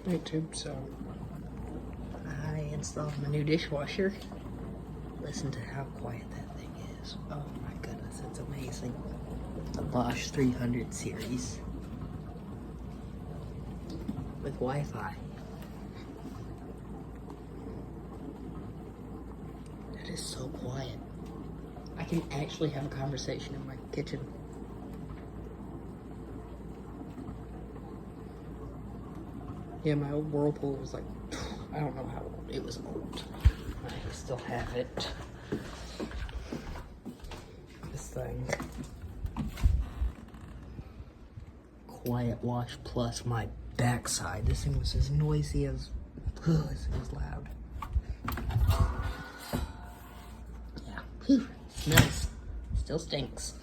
YouTube, so I installed my new dishwasher. Listen to how quiet that thing is. Oh my goodness, it's amazing. The Bosch 300 series with Wi-Fi. It is so quiet. I can actually have a conversation in my kitchen. Yeah, my old Whirlpool was like, I don't know how old. It was old. I still have it. This thing. Quiet Wash Plus my backside. This thing was as noisy as, this thing was loud. Yeah, smells. Still stinks.